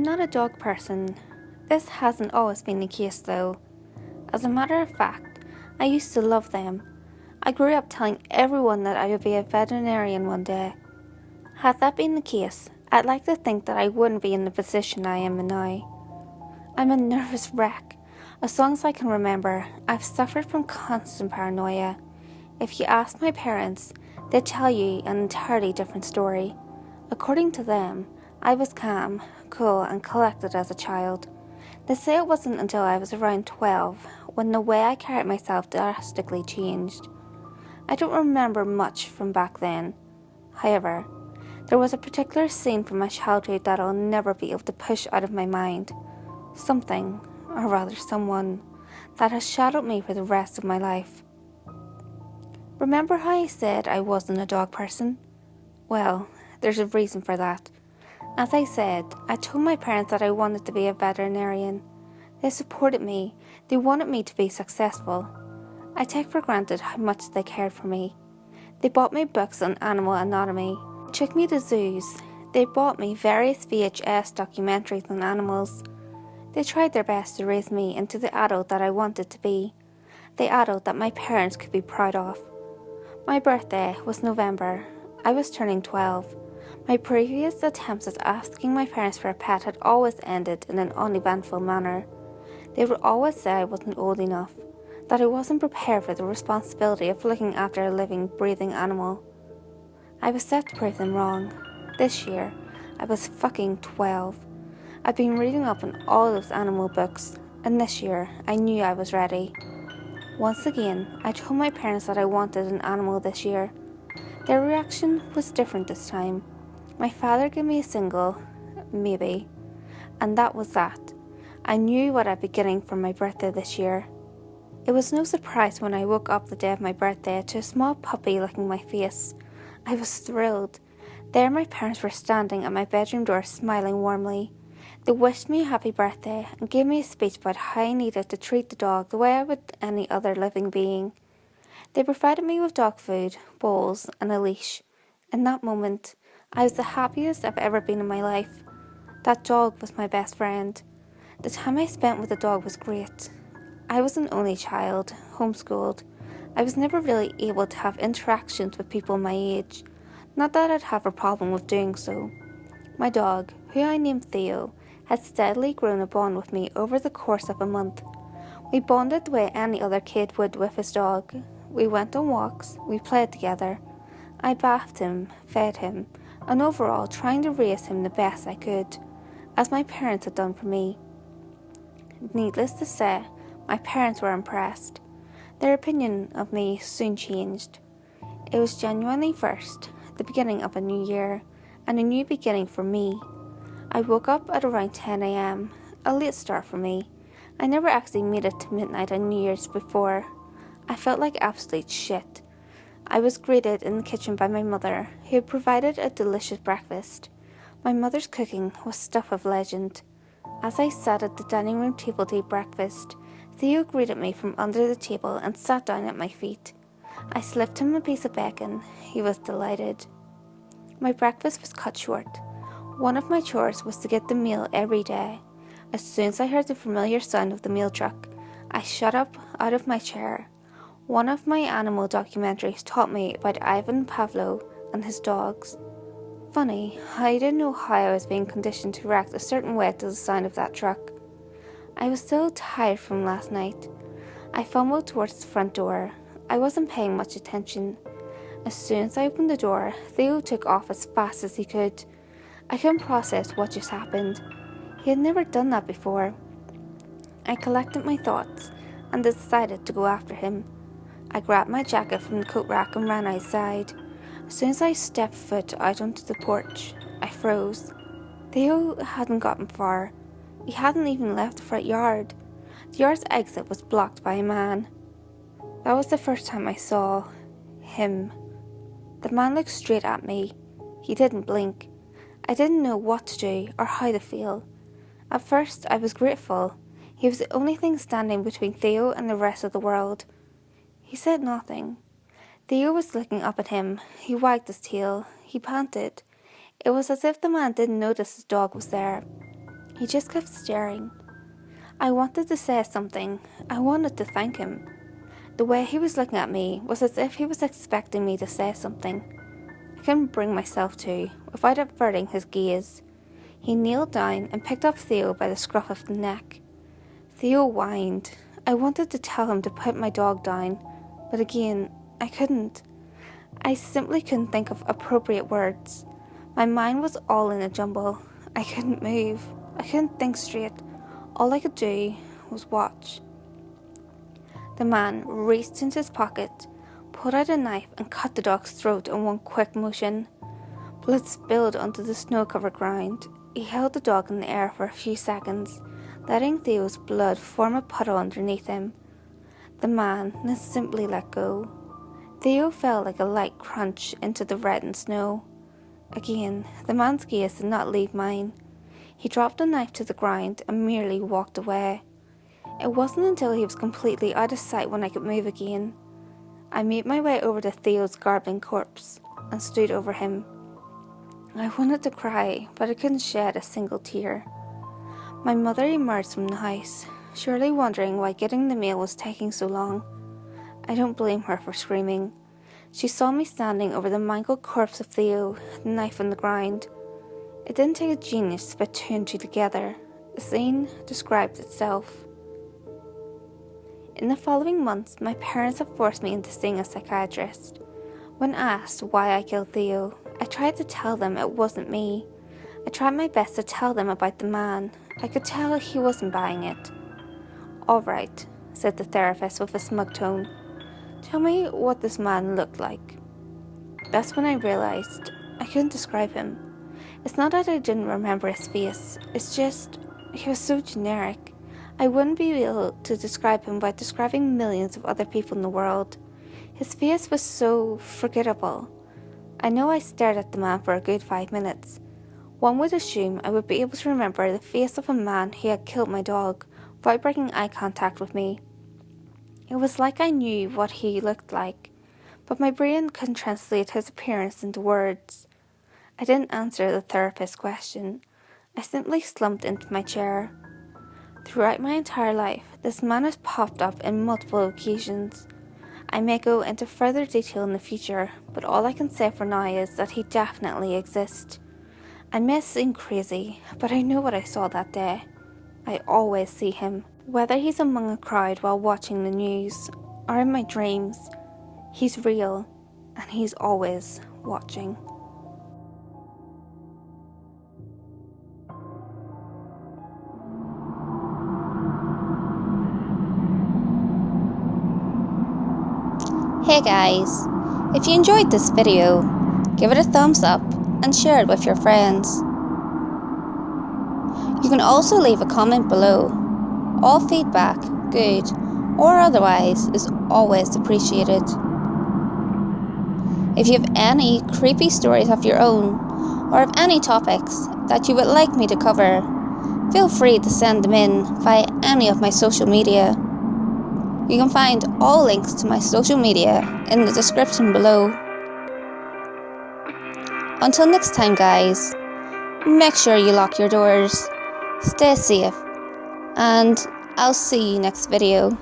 I'm not a dog person. This hasn't always been the case though. As a matter of fact, I used to love them. I grew up telling everyone that I would be a veterinarian one day. Had that been the case, I'd like to think that I wouldn't be in the position I am in now. I'm a nervous wreck. As long as I can remember, I've suffered from constant paranoia. If you ask my parents, they'd tell you an entirely different story. According to them, I was calm, cool and collected as a child. They say it wasn't until I was around 12 when the way I carried myself drastically changed. I don't remember much from back then. However, there was a particular scene from my childhood that I'll never be able to push out of my mind. Something, or rather someone, that has shadowed me for the rest of my life. Remember how I said I wasn't a dog person? Well, there's a reason for that. As I said, I told my parents that I wanted to be a veterinarian. They supported me. They wanted me to be successful. I take for granted how much they cared for me. They bought me books on animal anatomy, took me to zoos. They bought me various VHS documentaries on animals. They tried their best to raise me into the adult that I wanted to be, the adult that my parents could be proud of. My birthday was November. I was turning 12. My previous attempts at asking my parents for a pet had always ended in an uneventful manner. They would always say I wasn't old enough, that I wasn't prepared for the responsibility of looking after a living, breathing animal. I was set to prove them wrong. This year, I was fucking 12. I'd been reading up on all those animal books, and this year, I knew I was ready. Once again, I told my parents that I wanted an animal this year. Their reaction was different this time. My father gave me a single, maybe, and that was that. I knew what I'd be getting for my birthday this year. It was no surprise when I woke up the day of my birthday to a small puppy licking my face. I was thrilled. There my parents were standing at my bedroom door smiling warmly. They wished me a happy birthday and gave me a speech about how I needed to treat the dog the way I would any other living being. They provided me with dog food, bowls and a leash. In that moment, I was the happiest I've ever been in my life. That dog was my best friend. The time I spent with the dog was great. I was an only child, homeschooled. I was never really able to have interactions with people my age. Not that I'd have a problem with doing so. My dog, who I named Theo, had steadily grown a bond with me over the course of a month. We bonded the way any other kid would with his dog. We went on walks, we played together. I bathed him, fed him, and overall trying to raise him the best I could, as my parents had done for me. Needless to say, my parents were impressed. Their opinion of me soon changed. It was January 1st, the beginning of a new year, and a new beginning for me. I woke up at around 10 a.m, a late start for me. I never actually made it to midnight on New Year's before. I felt like absolute shit. I was greeted in the kitchen by my mother, who had provided a delicious breakfast. My mother's cooking was stuff of legend. As I sat at the dining room table to eat breakfast, Theo greeted me from under the table and sat down at my feet. I slipped him a piece of bacon. He was delighted. My breakfast was cut short. One of my chores was to get the meal every day. As soon as I heard the familiar sound of the meal truck, I shot up out of my chair. One of my animal documentaries taught me about Ivan Pavlov and his dogs. Funny, I didn't know how I was being conditioned to react a certain way to the sound of that truck. I was still tired from last night. I fumbled towards the front door. I wasn't paying much attention. As soon as I opened the door, Theo took off as fast as he could. I couldn't process what just happened. He had never done that before. I collected my thoughts and decided to go after him. I grabbed my jacket from the coat rack and ran outside. As soon as I stepped foot out onto the porch, I froze. Theo hadn't gotten far. He hadn't even left the front yard. The yard's exit was blocked by a man. That was the first time I saw him. The man looked straight at me. He didn't blink. I didn't know what to do or how to feel. At first, I was grateful. He was the only thing standing between Theo and the rest of the world. He said nothing. Theo was looking up at him. He wagged his tail. He panted. It was as if the man didn't notice his dog was there. He just kept staring. I wanted to say something. I wanted to thank him. The way he was looking at me was as if he was expecting me to say something. I couldn't bring myself to, without averting his gaze. He kneeled down and picked up Theo by the scruff of the neck. Theo whined. I wanted to tell him to put my dog down, but again, I couldn't. I simply couldn't think of appropriate words. My mind was all in a jumble. I couldn't move. I couldn't think straight. All I could do was watch. The man reached into his pocket, pulled out a knife and cut the dog's throat in one quick motion. Blood spilled onto the snow-covered ground. He held the dog in the air for a few seconds, letting Theo's blood form a puddle underneath him. The man then simply let go. Theo fell like a light crunch into the reddened snow. Again, the man's gaze did not leave mine. He dropped the knife to the ground and merely walked away. It wasn't until he was completely out of sight when I could move again. I made my way over to Theo's garbling corpse and stood over him. I wanted to cry, but I couldn't shed a single tear. My mother emerged from the house, surely wondering why getting the mail was taking so long. I don't blame her for screaming. She saw me standing over the mangled corpse of Theo, the knife on the ground. It didn't take a genius to put two and two together. The scene describes itself. In the following months, my parents have forced me into seeing a psychiatrist. When asked why I killed Theo, I tried to tell them it wasn't me. I tried my best to tell them about the man. I could tell he wasn't buying it. "All right," said the therapist with a smug tone. "Tell me what this man looked like." That's when I realized I couldn't describe him. It's not that I didn't remember his face, it's just he was so generic. I wouldn't be able to describe him without describing millions of other people in the world. His face was so forgettable. I know I stared at the man for a good 5 minutes. One would assume I would be able to remember the face of a man who had killed my dog without breaking eye contact with me. It was like I knew what he looked like, but my brain couldn't translate his appearance into words. I didn't answer the therapist's question. I simply slumped into my chair. Throughout my entire life, this man has popped up in multiple occasions. I may go into further detail in the future, but all I can say for now is that he definitely exists. I may seem crazy, but I know what I saw that day. I always see him, whether he's among a crowd while watching the news, or in my dreams. He's real, and he's always watching. Hey guys, if you enjoyed this video, give it a thumbs up and share it with your friends. You can also leave a comment below. All feedback, good or otherwise, is always appreciated. If you have any creepy stories of your own, or have any topics that you would like me to cover, feel free to send them in via any of my social media. You can find all links to my social media in the description below. Until next time guys, make sure you lock your doors, stay safe, and I'll see you next video.